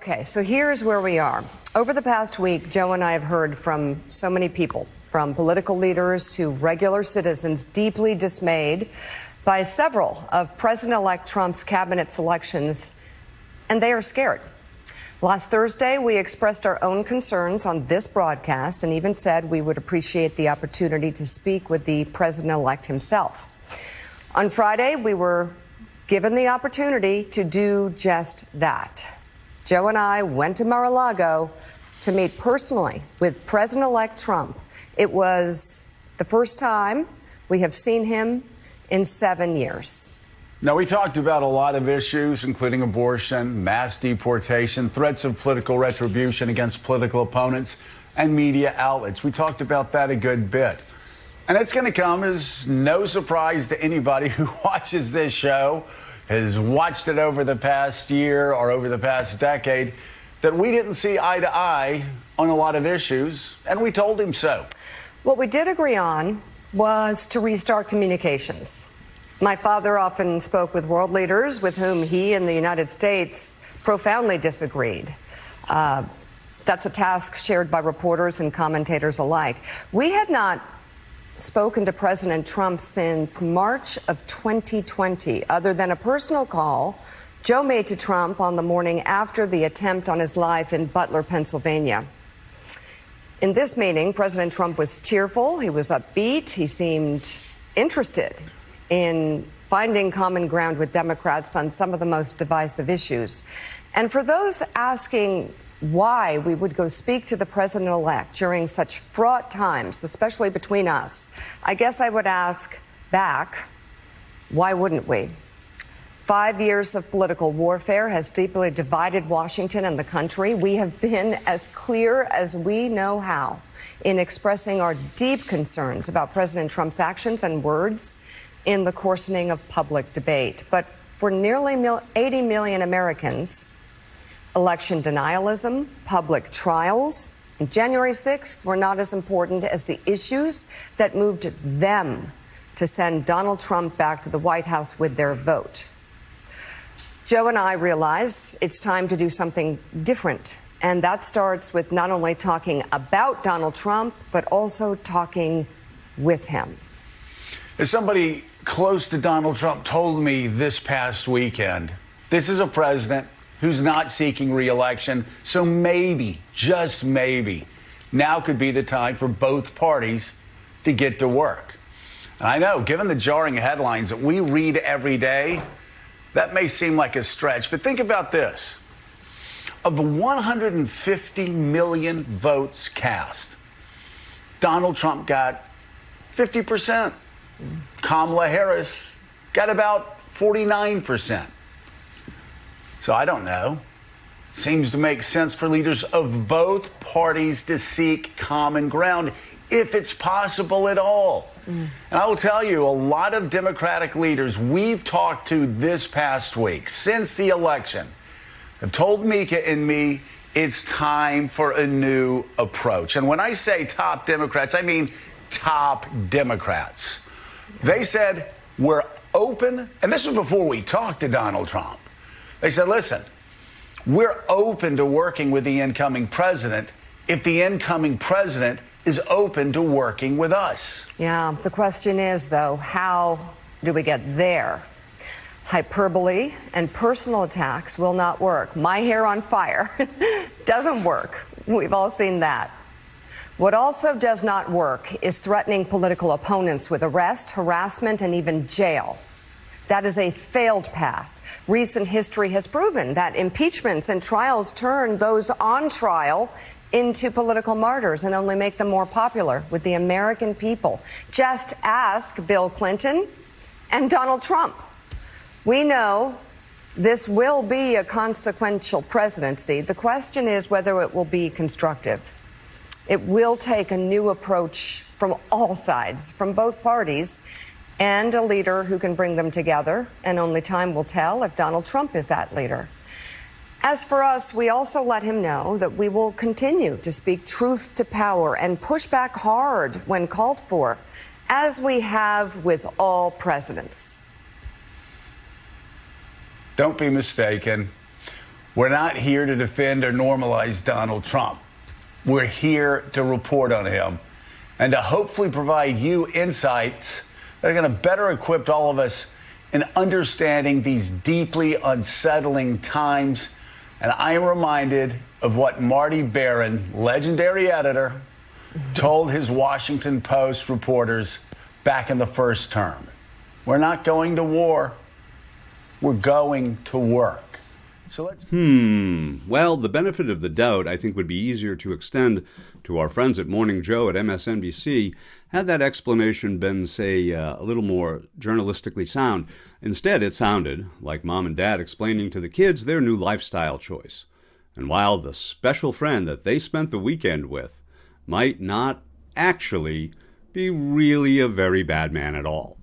Okay, so here's where we are. Over the past week, Joe and I have heard from so many people, from political leaders to regular citizens, deeply dismayed by several of President-elect Trump's cabinet selections, and they are scared. Last Thursday, we expressed our own concerns on this broadcast and even said we would appreciate the opportunity to speak with the president-elect himself. On Friday, we were given the opportunity to do just that. Joe and I went to Mar-a-Lago to meet personally with President-elect Trump. It was the first time we have seen him in 7 years. Now, we talked about a lot of issues, including abortion, mass deportation, threats of political retribution against political opponents, and media outlets. We talked about that a good bit. And it's going to come as no surprise to anybody who watches this show, has watched it over the past year or over the past decade, that we didn't see eye to eye on a lot of issues, and we told him so. What we did agree on was to restart communications. My father often spoke with world leaders with whom he and the United States profoundly disagreed. That's a task shared by reporters and commentators alike. We had not spoken to President Trump since March of 2020, other than a personal call Joe made to Trump on the morning after the attempt on his life in Butler, Pennsylvania. In this meeting, President Trump was cheerful, he was upbeat, he seemed interested in finding common ground with Democrats on some of the most divisive issues. And for those asking why we would go speak to the president-elect during such fraught times, especially between us, I guess I would ask back, why wouldn't we? 5 years of political warfare has deeply divided Washington and the country. We have been as clear as we know how in expressing our deep concerns about President Trump's actions and words in the coarsening of public debate. But for nearly 80 million Americans, election denialism, public trials, and January 6th were not as important as the issues that moved them to send Donald Trump back to the White House with their vote. Joe and I realize it's time to do something different, and that starts with not only talking about Donald Trump, but also talking with him. As somebody close to Donald Trump told me this past weekend, this is a president who's not seeking re-election, so maybe, just maybe, now could be the time for both parties to get to work. And I know, given the jarring headlines that we read every day, that may seem like a stretch, but think about this. Of the 150 million votes cast, Donald Trump got 50%. Kamala Harris got about 49%. So I don't know. Seems to make sense for leaders of both parties to seek common ground, if it's possible at all. And I will tell you, a lot of Democratic leaders we've talked to this past week, since the election, have told Mika and me it's time for a new approach. And when I say top Democrats, I mean top Democrats. They said, we're open, and this was before we talked to Donald Trump. They said, listen, we're open to working with the incoming president if the incoming president is open to working with us. Yeah, the question is, though, how do we get there? Hyperbole and personal attacks will not work. My hair on fire doesn't work. We've all seen that. What also does not work is threatening political opponents with arrest, harassment, and even jail. That is a failed path. Recent history has proven that impeachments and trials turn those on trial into political martyrs and only make them more popular with the American people. Just ask Bill Clinton and Donald Trump. We know this will be a consequential presidency. The question is whether it will be constructive. It will take a new approach from all sides, from both parties, and a leader who can bring them together. And only time will tell if Donald Trump is that leader. As for us, we also let him know that we will continue to speak truth to power and push back hard when called for, as we have with all presidents. Don't be mistaken. We're not here to defend or normalize Donald Trump. We're here to report on him and to hopefully provide you insights that are going to better equip all of us in understanding these deeply unsettling times. And I am reminded of what Marty Baron, legendary editor, told his Washington Post reporters back in the first term. We're not going to war. We're going to work. So let's. Well, the benefit of the doubt, I think, would be easier to extend to our friends at Morning Joe at MSNBC had that explanation been, say, a little more journalistically sound. Instead, it sounded like mom and dad explaining to the kids their new lifestyle choice. And while the special friend that they spent the weekend with might not actually be really a very bad man at all.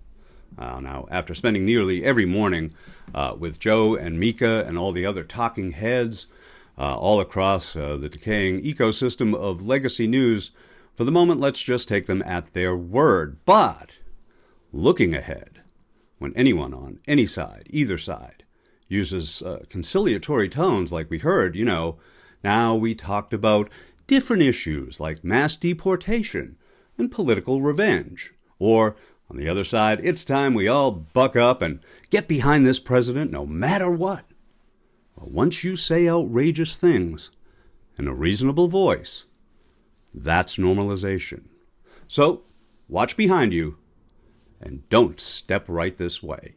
Now, after spending nearly every morning with Joe and Mika and all the other talking heads all across the decaying ecosystem of legacy news, for the moment, let's just take them at their word. But looking ahead, when anyone on any side, either side, uses conciliatory tones like we heard, now we talked about different issues like mass deportation and political revenge. Or, on the other side, it's time we all buck up and get behind this president no matter what. Well, once you say outrageous things in a reasonable voice, that's normalization. So, watch behind you and don't step right this way.